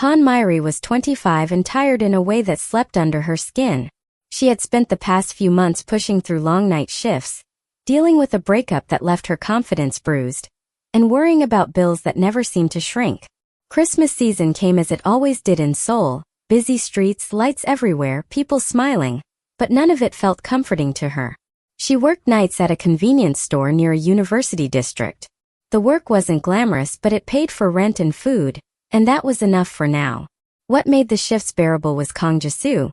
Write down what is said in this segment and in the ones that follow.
Myri was 25 and tired in a way that slept under her skin. She had spent the past few months pushing through long night shifts, dealing with a breakup that left her confidence bruised, and worrying about bills that never seemed to shrink. Christmas season came as it always did in Seoul, busy streets, lights everywhere, people smiling, but none of it felt comforting to her. She worked nights at a convenience store near a university district. The work wasn't glamorous, but it paid for rent and food, and that was enough for now. What made the shifts bearable was Kang Jae-soo,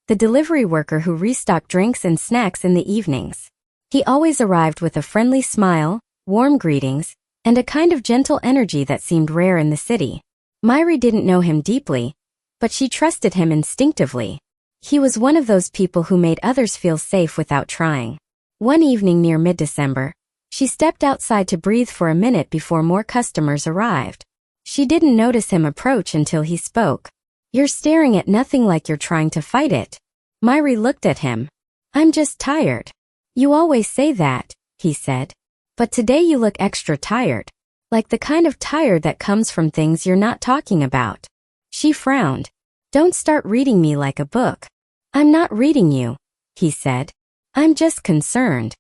the delivery worker who restocked drinks and snacks in the evenings. He always arrived with a friendly smile, warm greetings, and a kind of gentle energy that seemed rare in the city. Myri didn't know him deeply, but she trusted him instinctively. He was one of those people who made others feel safe without trying. One evening near mid-December, she stepped outside to breathe for a minute before more customers arrived. She didn't notice him approach until he spoke. "You're staring at nothing like you're trying to fight it." Myri looked at him. "I'm just tired." "You always say that," he said. "But today you look extra tired. Like the kind of tired that comes from things you're not talking about." She frowned. "Don't start reading me like a book." "I'm not reading you," he said. "I'm just concerned."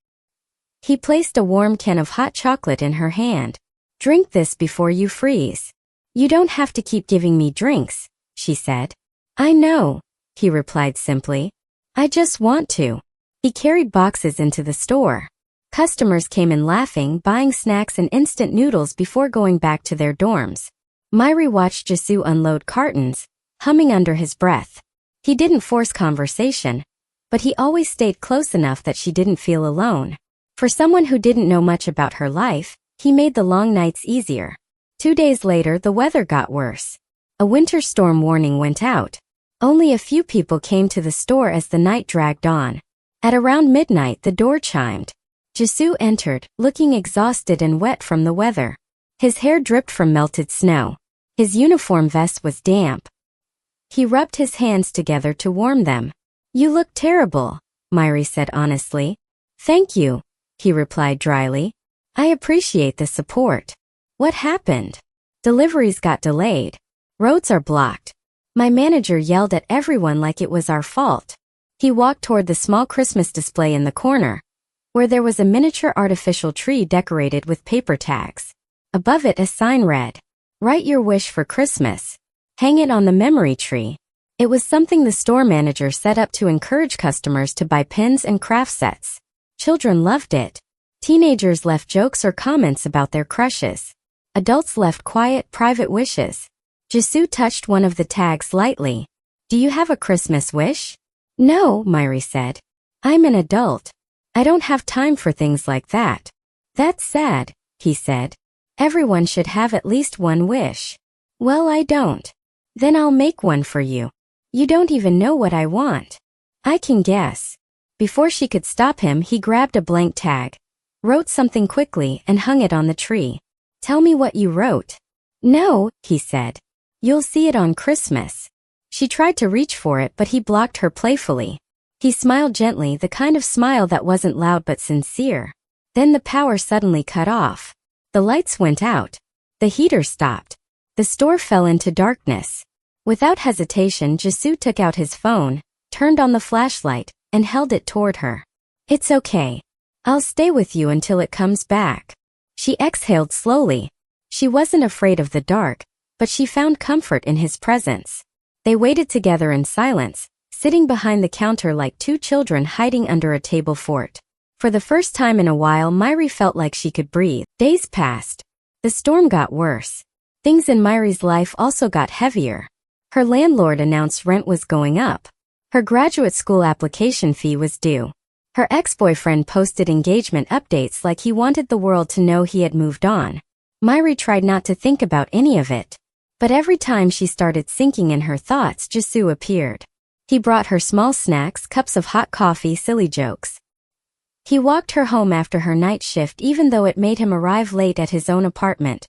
He placed a warm can of hot chocolate in her hand. "Drink this before you freeze." "You don't have to keep giving me drinks," she said. "I know," he replied simply. "I just want to." He carried boxes into the store. Customers came in laughing, buying snacks and instant noodles before going back to their dorms. Myri watched Jae-soo unload cartons, humming under his breath. He didn't force conversation, but he always stayed close enough that she didn't feel alone. For someone who didn't know much about her life, he made the long nights easier. 2 days later, the weather got worse. A winter storm warning went out. Only a few people came to the store as the night dragged on. At around midnight, the door chimed. Jae-soo entered, looking exhausted and wet from the weather. His hair dripped from melted snow. His uniform vest was damp. He rubbed his hands together to warm them. "You look terrible," Myri said honestly. "Thank you," he replied dryly. "I appreciate the support." "What happened?" "Deliveries got delayed. Roads are blocked. My manager yelled at everyone like it was our fault." He walked toward the small Christmas display in the corner, where there was a miniature artificial tree decorated with paper tags. Above it a sign read, "Write your wish for Christmas. Hang it on the memory tree." It was something the store manager set up to encourage customers to buy pins and craft sets. Children loved it. Teenagers left jokes or comments about their crushes. Adults left quiet, private wishes. Jae-soo touched one of the tags lightly. "Do you have a Christmas wish?" "No," Myri said. "I'm an adult. I don't have time for things like that." "That's sad," he said. "Everyone should have at least one wish." "Well, I don't." "Then I'll make one for you." "You don't even know what I want." "I can guess." Before she could stop him, he grabbed a blank tag, wrote something quickly, and hung it on the tree. "Tell me what you wrote." "No," he said. "You'll see it on Christmas." She tried to reach for it, but he blocked her playfully. He smiled gently, the kind of smile that wasn't loud but sincere. Then the power suddenly cut off. The lights went out. The heater stopped. The store fell into darkness. Without hesitation, Jae-soo took out his phone, turned on the flashlight, and held it toward her. "It's okay. I'll stay with you until it comes back." She exhaled slowly. She wasn't afraid of the dark, but she found comfort in his presence. They waited together in silence, sitting behind the counter like two children hiding under a table fort. For the first time in a while, Myri felt like she could breathe. Days passed. The storm got worse. Things in Myri's life also got heavier. Her landlord announced rent was going up. Her graduate school application fee was due. Her ex-boyfriend posted engagement updates like he wanted the world to know he had moved on. Myri tried not to think about any of it. But every time she started sinking in her thoughts, Jae-soo appeared. He brought her small snacks, cups of hot coffee, silly jokes. He walked her home after her night shift even though it made him arrive late at his own apartment.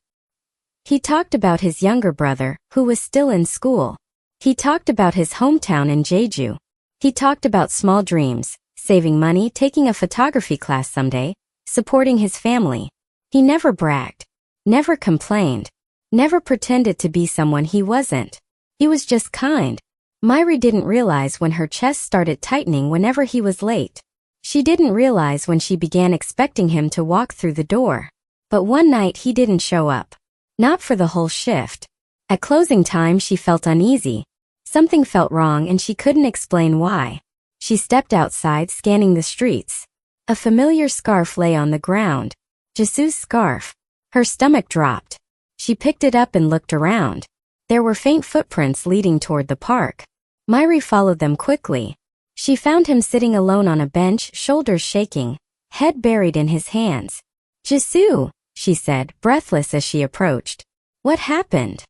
He talked about his younger brother, who was still in school. He talked about his hometown in Jeju. He talked about small dreams, saving money, taking a photography class someday, supporting his family. He never bragged, never complained, never pretended to be someone he wasn't. He was just kind. Myri didn't realize when her chest started tightening whenever he was late. She didn't realize when she began expecting him to walk through the door. But one night he didn't show up. Not for the whole shift. At closing time she felt uneasy. Something felt wrong and she couldn't explain why. She stepped outside, scanning the streets. A familiar scarf lay on the ground. Jisoo's scarf. Her stomach dropped. She picked it up and looked around. There were faint footprints leading toward the park. Myri followed them quickly. She found him sitting alone on a bench, shoulders shaking, head buried in his hands. "Jisoo," she said, breathless as she approached. "What happened?"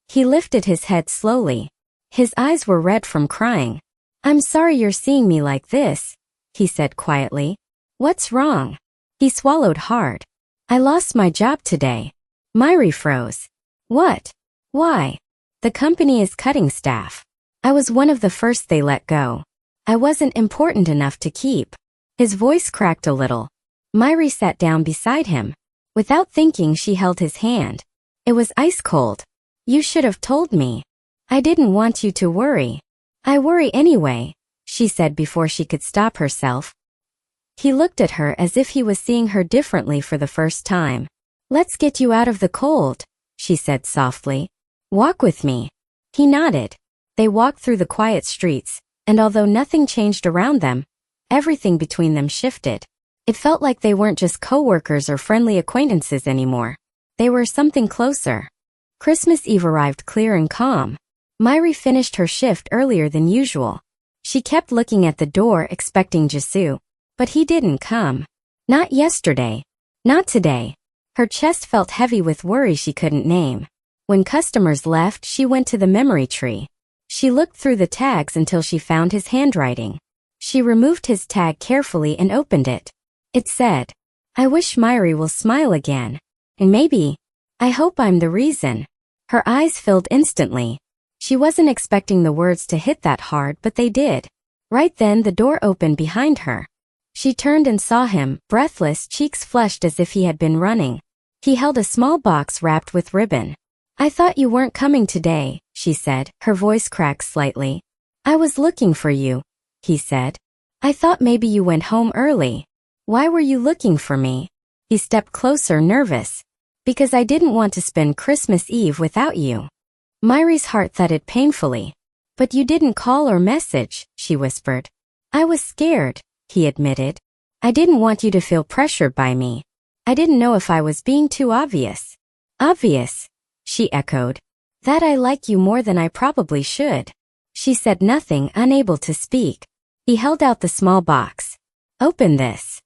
He lifted his head slowly. His eyes were red from crying. "I'm sorry you're seeing me like this," he said quietly. "What's wrong?" He swallowed hard. "I lost my job today." Myri froze. "What? Why?" "The company is cutting staff. I was one of the first they let go. I wasn't important enough to keep." His voice cracked a little. Myri sat down beside him. Without thinking, she held his hand. It was ice cold. "You should have told me. I didn't want you to worry." "I worry anyway," she said before she could stop herself. He looked at her as if he was seeing her differently for the first time. "Let's get you out of the cold," she said softly. "Walk with me." He nodded. They walked through the quiet streets, and although nothing changed around them, everything between them shifted. It felt like they weren't just co-workers or friendly acquaintances anymore. They were something closer. Christmas Eve arrived clear and calm. Myri finished her shift earlier than usual. She kept looking at the door expecting Jisoo, but he didn't come. Not yesterday. Not today. Her chest felt heavy with worry she couldn't name. When customers left, she went to the memory tree. She looked through the tags until she found his handwriting. She removed his tag carefully and opened it. It said, "I wish Myri will smile again. And maybe, I hope I'm the reason." Her eyes filled instantly. She wasn't expecting the words to hit that hard, but they did. Right then the door opened behind her. She turned and saw him, breathless, cheeks flushed as if he had been running. He held a small box wrapped with ribbon. "I thought you weren't coming today," she said, her voice cracked slightly. "I was looking for you," he said. "I thought maybe you went home early." "Why were you looking for me?" He stepped closer, nervous. "Because I didn't want to spend Christmas Eve without you." Myri's heart thudded painfully. "But you didn't call or message," she whispered. "I was scared," he admitted. "I didn't want you to feel pressured by me. I didn't know if I was being too obvious." "Obvious?" she echoed. "That I like you more than I probably should." She said nothing, unable to speak. He held out the small box. "Open this."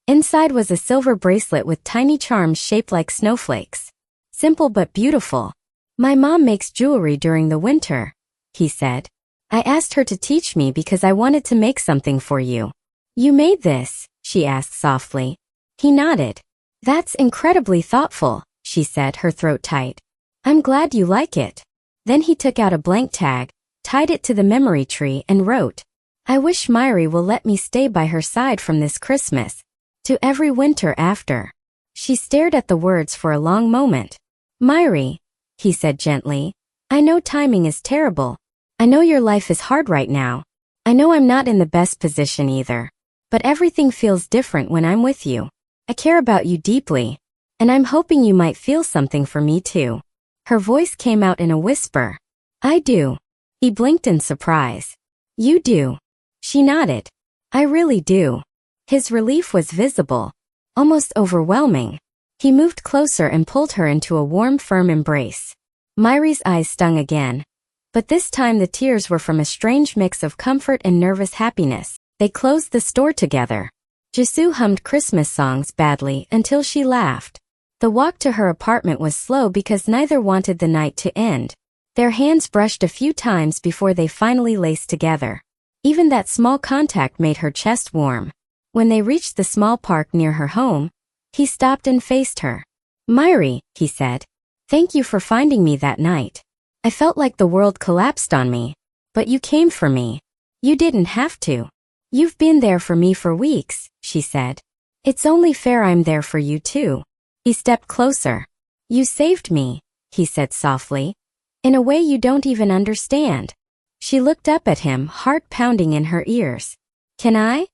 Inside was a silver bracelet with tiny charms shaped like snowflakes. Simple but beautiful. "My mom makes jewelry during the winter," he said. "I asked her to teach me because I wanted to make something for you." "You made this?" she asked softly. He nodded. "That's incredibly thoughtful," she said, her throat tight. "I'm glad you like it." Then he took out a blank tag, tied it to the memory tree, and wrote, "I wish Myri will let me stay by her side from this Christmas to every winter after." She stared at the words for a long moment. "Myri," he said gently, "I know timing is terrible. I know your life is hard right now. I know I'm not in the best position either. But everything feels different when I'm with you. I care about you deeply. And I'm hoping you might feel something for me too." Her voice came out in a whisper. "I do." He blinked in surprise. "You do?" She nodded. "I really do." His relief was visible, almost overwhelming. He moved closer and pulled her into a warm, firm embrace. Myri's eyes stung again. But this time the tears were from a strange mix of comfort and nervous happiness. They closed the store together. Jisoo hummed Christmas songs badly until she laughed. The walk to her apartment was slow because neither wanted the night to end. Their hands brushed a few times before they finally laced together. Even that small contact made her chest warm. When they reached the small park near her home, he stopped and faced her. "Myri," he said, "thank you for finding me that night. I felt like the world collapsed on me. But you came for me. You didn't have to." "You've been there for me for weeks," she said. "It's only fair I'm there for you too." He stepped closer. "You saved me," he said softly. In a way you don't even understand. She looked up at him, heart pounding in her ears. Can I?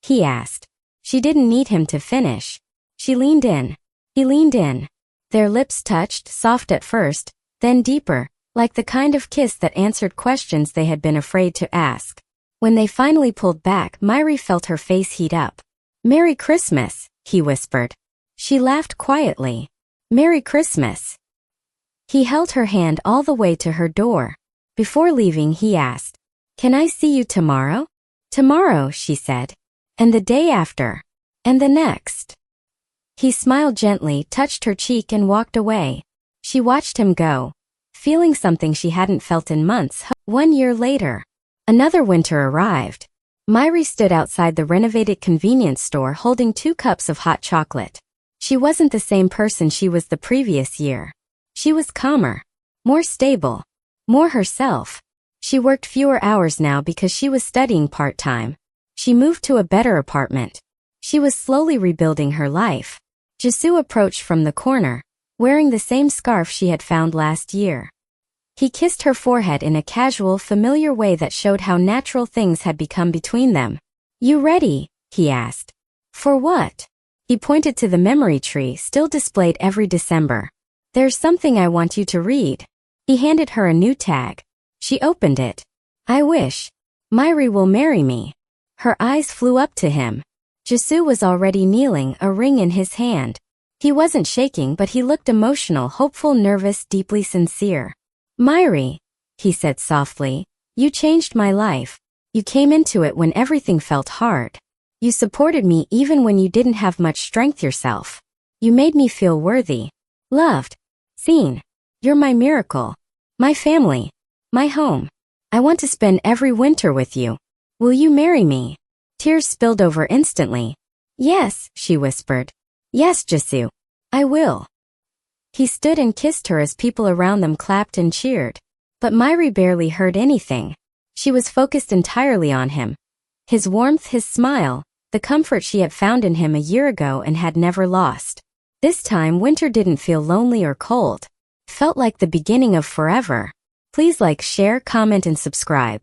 He asked. She didn't need him to finish. She leaned in. He leaned in. Their lips touched, soft at first, then deeper, like the kind of kiss that answered questions they had been afraid to ask. When they finally pulled back, Myri felt her face heat up. Merry Christmas, he whispered. She laughed quietly. Merry Christmas. He held her hand all the way to her door. Before leaving, he asked, Can I see you tomorrow? Tomorrow, she said. And the day after. And the next. He smiled gently, touched her cheek and walked away. She watched him go, feeling something she hadn't felt in months. 1 year later, another winter arrived. Myri stood outside the renovated convenience store holding 2 cups of hot chocolate. She wasn't the same person she was the previous year. She was calmer, more stable, more herself. She worked fewer hours now because she was studying part-time. She moved to a better apartment. She was slowly rebuilding her life. Jisoo approached from the corner, wearing the same scarf she had found last year. He kissed her forehead in a casual, familiar way that showed how natural things had become between them. You ready? He asked. For what? He pointed to the memory tree still displayed every December. There's something I want you to read. He handed her a new tag. She opened it. I wish Myri will marry me. Her eyes flew up to him. Jisoo was already kneeling, a ring in his hand. He wasn't shaking, but he looked emotional, hopeful, nervous, deeply sincere. Myri, he said softly, you changed my life. You came into it when everything felt hard. You supported me even when you didn't have much strength yourself. You made me feel worthy, loved, seen. You're my miracle, my family, my home. I want to spend every winter with you. Will you marry me? Tears spilled over instantly. Yes, she whispered. Yes, Jisoo. I will. He stood and kissed her as people around them clapped and cheered. But Myri barely heard anything. She was focused entirely on him. His warmth, his smile, the comfort she had found in him a year ago and had never lost. This time winter didn't feel lonely or cold. It felt like the beginning of forever. Please like, share, comment and subscribe.